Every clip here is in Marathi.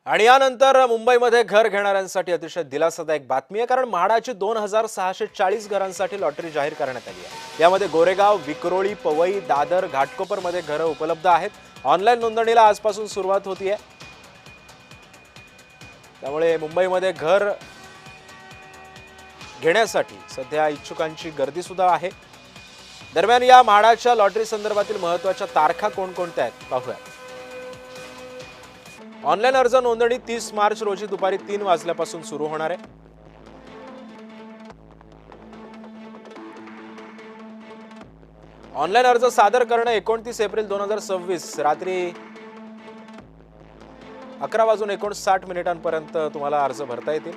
आणि यानंतर मुंबईमध्ये घर घेणाऱ्यांसाठी अतिशय दिलासादायक बातमी आहे, कारण म्हाडाची 2640 घरांसाठी लॉटरी जाहीर करण्यात आली आहे। यामध्ये गोरेगाव, विक्रोळी, पवई, दादर, घाटकोपरमध्ये घरं उपलब्ध आहेत। ऑनलाईन नोंदणीला आजपासून सुरुवात होतीये, त्यामुळे मुंबईमध्ये घर घेण्यासाठी सध्या इच्छुकांची गर्दी सुद्धा आहे। दरम्यान या म्हाडाच्या लॉटरी संदर्भातील महत्त्वाच्या तारखा कोणकोणत्या आहेत पाहूया। ऑनलाईन अर्ज नोंदणी 30 मार्च रोजी दुपारी 3 वाजल्यापासून सुरू होणार आहे। ऑनलाईन अर्ज सादर करणं 29 एप्रिल 2026 रात्री 11:59 पर्यंत तुम्हाला अर्ज भरता येतील।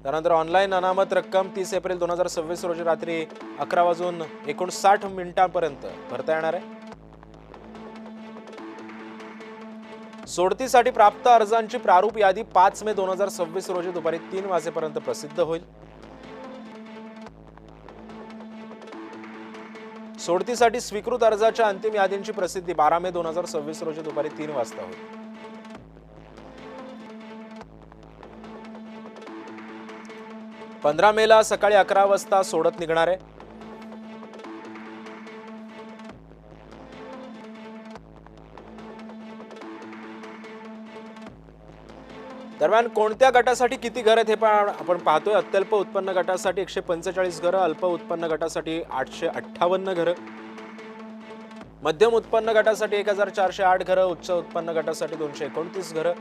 त्यानंतर ऑनलाईन अनामत रक्कम 30 एप्रिल 2026 रोजी रात्री 11:59 पर्यंत भरता येणार आहे। सोडतीसाठी प्राप्त अर्जांची प्रारूप यादी 5 मे 2026 रोजी दुपारी 3 वाजेपर्यंत प्रसिद्ध होईल। सोडतीसाठी स्वीकृत अर्जाच्या अंतिम यादींची प्रसिद्धी 12 मे 2026 रोजी दुपारी 3 वाजता होईल। पंधरा मेला सकाळी 11 वाजता सोडत निघणार आहे। दरम्यान कोणत्या गटासाठी किती घर आहेत हे आपण पाहतोय। अत्यल्प उत्पन्न गटासाठी 145 घरं, अल्प उत्पन्न गटासाठी 858 घरं, मध्यम उत्पन्न गटासाठी 1408 घरं, उच्च उत्पन्न गटासाठी 229 घरं,